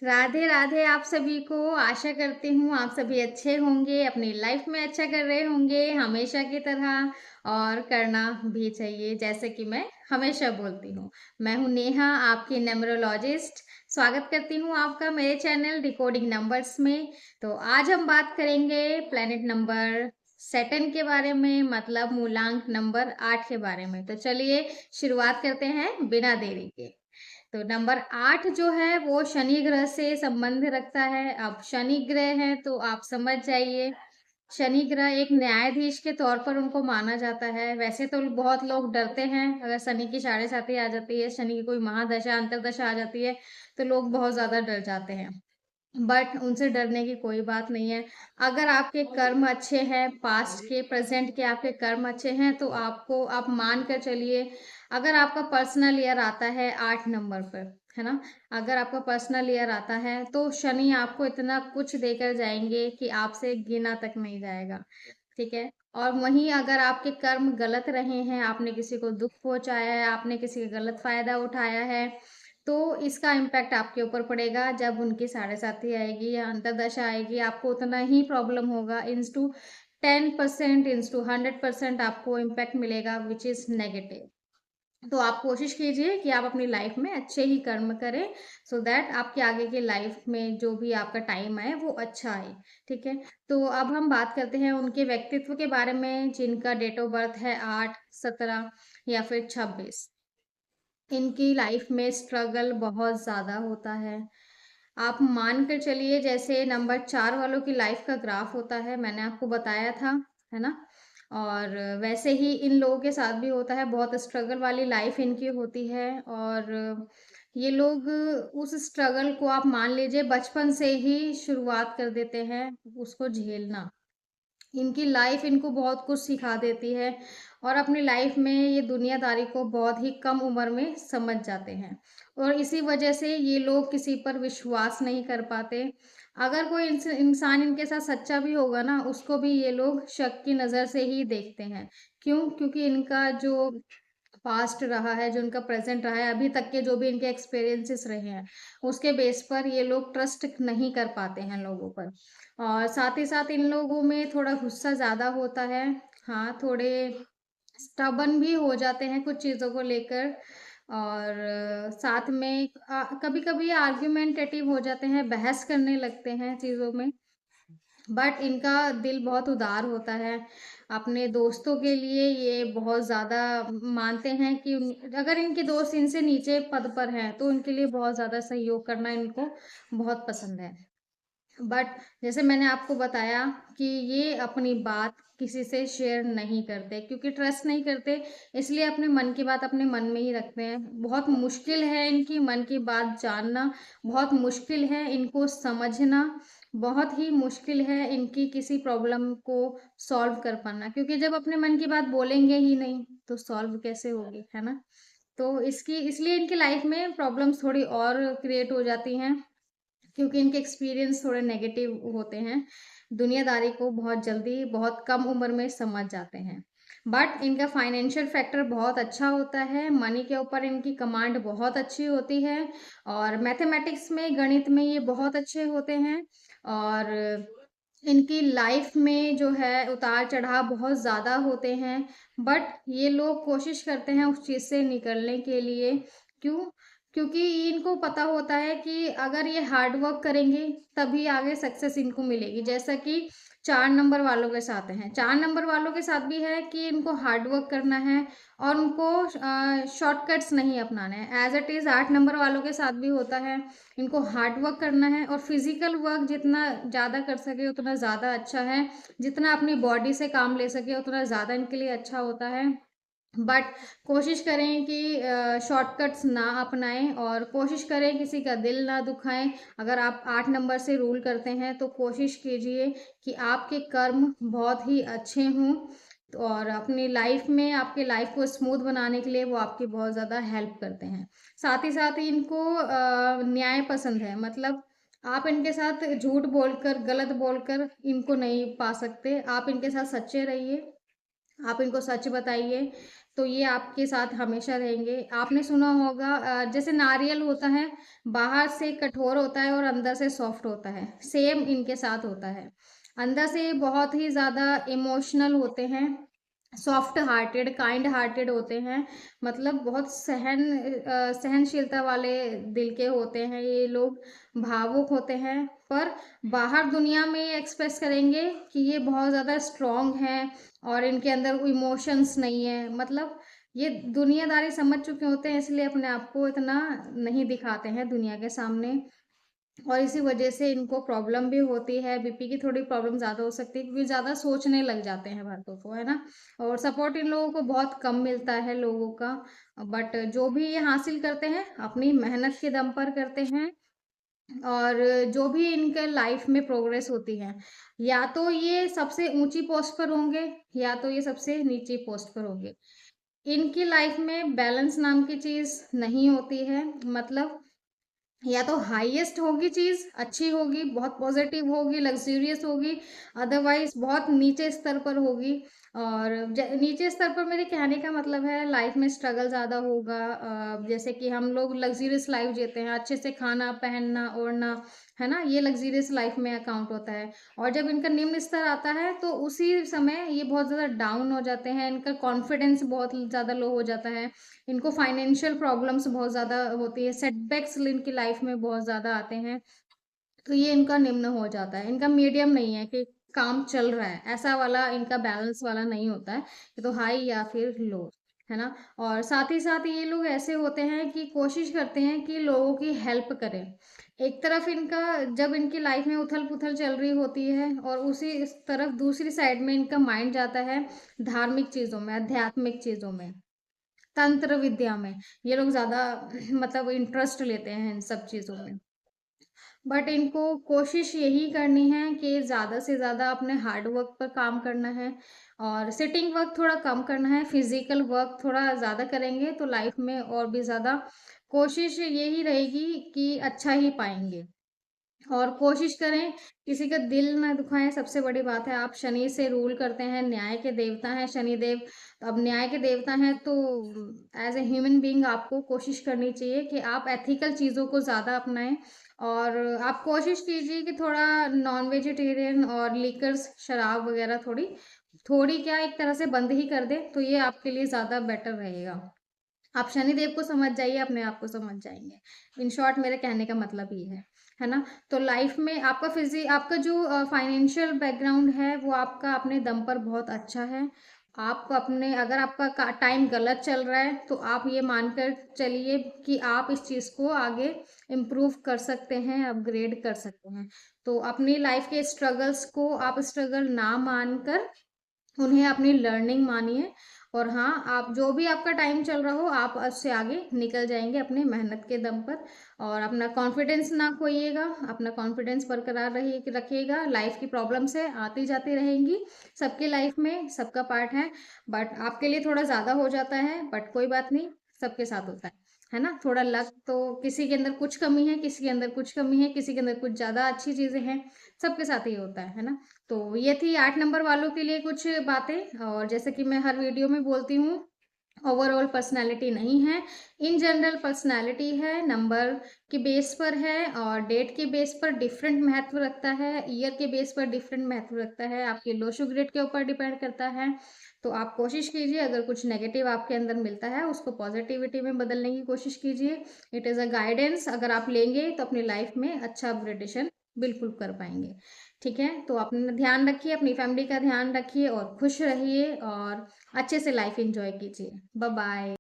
राधे राधे आप सभी को। आशा करती हूँ आप सभी अच्छे होंगे, अपनी लाइफ में अच्छा कर रहे होंगे हमेशा की तरह। और करना भी चाहिए, जैसे कि मैं हमेशा बोलती हूँ। मैं हूँ नेहा, आपकी न्यूमरोलॉजिस्ट। स्वागत करती हूँ आपका मेरे चैनल डिकोडिंग नंबर्स में। तो आज हम बात करेंगे प्लेनेट नंबर सैटर्न के बारे में, मतलब मूलांक नंबर 8 के बारे में। तो चलिए शुरुआत करते हैं बिना देरी के। तो नंबर 8 जो है वो शनि ग्रह से संबंध रखता है। अब शनि ग्रह है तो आप समझ जाइए, शनि ग्रह एक न्यायाधीश के तौर पर उनको माना जाता है। वैसे तो बहुत लोग डरते हैं अगर शनि की साढ़े साती आ जाती है, शनि की कोई महादशा अंतरदशा आ जाती है तो लोग बहुत ज्यादा डर जाते हैं। बट उनसे डरने की कोई बात नहीं है। अगर आपके कर्म अच्छे हैं, पास्ट के प्रेजेंट के आपके कर्म अच्छे हैं, तो आपको आप मान कर चलिए। अगर आपका पर्सनल ईयर आता है 8 नंबर पर, है ना, अगर आपका पर्सनल ईयर आता है तो शनि आपको इतना कुछ देकर जाएंगे कि आपसे गिना तक नहीं जाएगा। ठीक है। और वहीं अगर आपके कर्म गलत रहे हैं, आपने किसी को दुख पहुंचाया है, आपने किसी का गलत फायदा उठाया है, तो इसका इम्पैक्ट आपके ऊपर पड़ेगा। जब उनकी साढ़े साथी आएगी या अंतरदशा आएगी, आपको उतना ही प्रॉब्लम होगा। इंस टू 10%, इंस टू 100% आपको इम्पैक्ट मिलेगा, विच इज नेगेटिव। तो आप कोशिश कीजिए कि आप अपनी लाइफ में अच्छे ही कर्म करें, सो दैट आपके आगे की लाइफ में जो भी आपका टाइम आए वो अच्छा आए। ठीक है। तो अब हम बात करते हैं उनके व्यक्तित्व के बारे में, जिनका डेट ऑफ बर्थ है 8, 17 या फिर 26। इनकी लाइफ में स्ट्रगल बहुत ज़्यादा होता है। आप मान कर चलिए, जैसे नंबर 4 वालों की लाइफ का ग्राफ होता है, मैंने आपको बताया था, है ना। और वैसे ही इन लोगों के साथ भी होता है, बहुत स्ट्रगल वाली लाइफ इनकी होती है। और ये लोग उस स्ट्रगल को आप मान लीजिए बचपन से ही शुरुआत कर देते हैं उसको झेलना। इनकी लाइफ इनको बहुत कुछ सिखा देती है, और अपनी लाइफ में ये दुनियादारी को बहुत ही कम उम्र में समझ जाते हैं। और इसी वजह से ये लोग किसी पर विश्वास नहीं कर पाते। अगर कोई इंसान इनके साथ सच्चा भी होगा ना, उसको भी ये लोग शक की नज़र से ही देखते हैं। क्यों? क्योंकि इनका जो पास्ट रहा है, जो इनका प्रेजेंट रहा है, अभी तक के जो भी इनके एक्सपीरियंसेस रहे हैं, उसके बेस पर ये लोग ट्रस्ट नहीं कर पाते हैं लोगों पर। और साथ ही साथ इन लोगों में थोड़ा गुस्सा ज़्यादा होता है। हाँ, थोड़े स्टबन भी हो जाते हैं कुछ चीज़ों को लेकर। और साथ में कभी-कभी आर्ग्यूमेंटेटिव हो जाते हैं, बहस करने लगते हैं चीज़ों में। बट इनका दिल बहुत उदार होता है। अपने दोस्तों के लिए ये बहुत ज़्यादा मानते हैं कि अगर इनके दोस्त इनसे नीचे पद पर हैं, तो उनके लिए बहुत ज़्यादा सहयोग करना इनको बहुत पसंद है। बट जैसे मैंने आपको बताया कि ये अपनी बात किसी से शेयर नहीं करते, क्योंकि ट्रस्ट नहीं करते, इसलिए अपने मन की बात अपने मन में ही रखते हैं। बहुत मुश्किल है इनकी मन की बात जानना, बहुत मुश्किल है इनको समझना, बहुत ही मुश्किल है इनकी किसी प्रॉब्लम को सॉल्व कर पाना, क्योंकि जब अपने मन की बात बोलेंगे ही नहीं तो सॉल्व कैसे होगी, है ना। तो इसकी इसलिए इनकी लाइफ में प्रॉब्लम्स थोड़ी और क्रिएट हो जाती हैं, क्योंकि इनके एक्सपीरियंस थोड़े नेगेटिव होते हैं। दुनियादारी को बहुत जल्दी बहुत कम उम्र में समझ जाते हैं। बट इनका फाइनेंशियल फैक्टर बहुत अच्छा होता है, मनी के ऊपर इनकी कमांड बहुत अच्छी होती है। और मैथमेटिक्स में, गणित में ये बहुत अच्छे होते हैं। और इनकी लाइफ में जो है उतार चढ़ाव बहुत ज़्यादा होते हैं। बट ये लोग कोशिश करते हैं उस चीज़ से निकलने के लिए। क्यों? क्योंकि इनको पता होता है कि अगर ये हार्ड वर्क करेंगे तभी आगे सक्सेस इनको मिलेगी। जैसा कि 4 नंबर वालों के साथ है, 4 नंबर वालों के साथ भी है कि इनको हार्ड वर्क करना है और उनको शॉर्टकट्स नहीं अपनाने हैं। एज इट इज़ 8 नंबर वालों के साथ भी होता है। इनको हार्ड वर्क करना है, और फिजिकल वर्क जितना ज़्यादा कर सके उतना ज़्यादा अच्छा है। जितना अपनी बॉडी से काम ले सके उतना ज़्यादा इनके लिए अच्छा होता है। बट कोशिश करें कि शॉर्टकट्स ना अपनाएं, और कोशिश करें किसी का दिल ना दुखाएं। अगर आप 8 नंबर से रूल करते हैं तो कोशिश कीजिए कि आपके कर्म बहुत ही अच्छे हों, और अपनी लाइफ में आपके लाइफ को स्मूथ बनाने के लिए वो आपकी बहुत ज़्यादा हेल्प करते हैं। साथ ही साथ इनको न्याय पसंद है, मतलब आप इनके साथ झूठ बोलकर, गलत बोलकर इनको नहीं पा सकते। आप इनके साथ सच्चे रहिए, आप इनको सच बताइए, तो ये आपके साथ हमेशा रहेंगे। आपने सुना होगा जैसे नारियल होता है, बाहर से कठोर होता है और अंदर से सॉफ्ट होता है, सेम इनके साथ होता है। अंदर से बहुत ही ज़्यादा इमोशनल होते हैं, सॉफ्ट हार्टेड, काइंड हार्टेड होते हैं, मतलब बहुत सहनशीलता वाले दिल के होते हैं ये लोग, भावुक होते हैं, पर बाहर दुनिया में ये एक्सप्रेस करेंगे कि ये बहुत ज़्यादा स्ट्रॉन्ग हैं और इनके अंदर कोई इमोशंस नहीं है। मतलब ये दुनियादारी समझ चुके होते हैं, इसलिए अपने आप को इतना नहीं दिखाते हैं दुनिया के सामने। और इसी वजह से इनको प्रॉब्लम भी होती है, बीपी की थोड़ी प्रॉब्लम ज़्यादा हो सकती है क्योंकि ज़्यादा सोचने लग जाते हैं बातों को, है ना? और सपोर्ट इन लोगों को बहुत कम मिलता है लोगों का, बट जो भी ये हासिल करते हैं अपनी मेहनत के दम पर करते हैं। और जो भी इनके लाइफ में प्रोग्रेस होती है, या तो ये सबसे ऊंची पोस्ट पर होंगे या तो ये सबसे नीची पोस्ट पर होंगे। इनकी लाइफ में बैलेंस नाम की चीज नहीं होती है। मतलब या तो हाईएस्ट होगी चीज, अच्छी होगी, बहुत पॉजिटिव होगी, लग्जूरियस होगी, अदरवाइज बहुत नीचे स्तर पर होगी। और नीचे स्तर पर मेरे कहने का मतलब है लाइफ में स्ट्रगल ज्यादा होगा। जैसे कि हम लोग लग्जूरियस लाइफ जीते हैं, अच्छे से खाना पहनना ओढ़ना, है ना, ये लग्जूरियस लाइफ में अकाउंट होता है। और जब इनका निम्न स्तर आता है तो उसी समय ये बहुत ज्यादा डाउन हो जाते हैं, इनका कॉन्फिडेंस बहुत ज्यादा लो हो जाता है, इनको फाइनेंशियल प्रॉब्लम्स बहुत ज़्यादा होती है, सेटबैक्स इनकी लाइफ में बहुत ज़्यादा आते हैं। तो ये इनका निम्न हो जाता है, इनका मीडियम नहीं है कि काम चल रहा है, ऐसा वाला इनका बैलेंस वाला नहीं होता है, ये तो हाई या फिर लो, है ना। और साथ ही साथ ये लोग ऐसे होते हैं कि कोशिश करते हैं कि लोगों की हेल्प करें। एक तरफ इनका, जब इनकी लाइफ में उथल पुथल चल रही होती है और उसी इस तरफ दूसरी साइड में इनका माइंड जाता है धार्मिक चीजों में, आध्यात्मिक चीजों में, तंत्र विद्या में, ये लोग ज़्यादा मतलब इंटरेस्ट लेते हैं इन सब चीज़ों में। बट इनको कोशिश यही करनी है कि ज़्यादा से ज़्यादा अपने हार्ड वर्क पर काम करना है और सिटिंग वर्क थोड़ा कम करना है, फिजिकल वर्क थोड़ा ज़्यादा करेंगे तो लाइफ में और भी ज़्यादा कोशिश यही रहेगी कि अच्छा ही पाएंगे। और कोशिश करें किसी का दिल ना दुखाएं, सबसे बड़ी बात है। आप शनि से रूल करते हैं, न्याय के देवता हैं शनि देव, तो अब न्याय के देवता हैं तो एज ए ह्यूमन बीइंग आपको कोशिश करनी चाहिए कि आप एथिकल चीज़ों को ज़्यादा अपनाएं। और आप कोशिश कीजिए कि थोड़ा नॉन वेजिटेरियन और लीकर्स, शराब वगैरह थोड़ी थोड़ी क्या एक तरह से बंद ही कर दें, तो ये आपके लिए ज़्यादा बेटर रहेगा। आप शनिदेव को समझ जाइए, अपने आप को समझ जाएंगे। इन शॉर्ट मेरे कहने का मतलब ये है ना। तो लाइफ में आपका आपका जो फाइनेंशियल बैकग्राउंड है वो आपका अपने दम पर बहुत अच्छा है। आप अपने, अगर आपका टाइम गलत चल रहा है तो आप ये मानकर चलिए कि आप इस चीज़ को आगे इम्प्रूव कर सकते हैं, अपग्रेड कर सकते हैं। तो अपनी लाइफ के स्ट्रगल्स को आप स्ट्रगल ना मानकर उन्हें अपनी लर्निंग मानिए। और हाँ, आप जो भी आपका टाइम चल रहा हो आप उससे आगे निकल जाएंगे अपने मेहनत के दम पर। और अपना कॉन्फिडेंस ना खोइएगा, अपना कॉन्फिडेंस बरकरार रहिए रखिएगा। लाइफ की प्रॉब्लम्स है, आती जाती रहेंगी, सबकी लाइफ में, सबका पार्ट है। बट आपके लिए थोड़ा ज़्यादा हो जाता है, बट कोई बात नहीं, सबके साथ होता है ना। थोड़ा लक, तो किसी के अंदर कुछ कमी है, किसी के अंदर कुछ कमी है, किसी के अंदर कुछ ज़्यादा अच्छी चीज़ें हैं, सबके साथ ही होता है ना। तो ये थी 8 नंबर वालों के लिए कुछ बातें। और जैसे कि मैं हर वीडियो में बोलती हूँ, ओवरऑल पर्सनैलिटी नहीं है, इन जनरल पर्सनैलिटी है, नंबर के बेस पर है और डेट के बेस पर डिफरेंट महत्व रखता है, ईयर के बेस पर डिफरेंट महत्व रखता है, आपके लोशो ग्रेड के ऊपर डिपेंड करता है। तो आप कोशिश कीजिए, अगर कुछ नेगेटिव आपके अंदर मिलता है उसको पॉजिटिविटी में बदलने की कोशिश कीजिए। इट इज़ अ गाइडेंस, अगर आप लेंगे तो अपनी लाइफ में अच्छा अपग्रेडेशन बिल्कुल कर पाएंगे। ठीक है, तो अपना ध्यान रखिए, अपनी फैमिली का ध्यान रखिए और खुश रहिए और अच्छे से लाइफ एंजॉय कीजिए। Bye bye.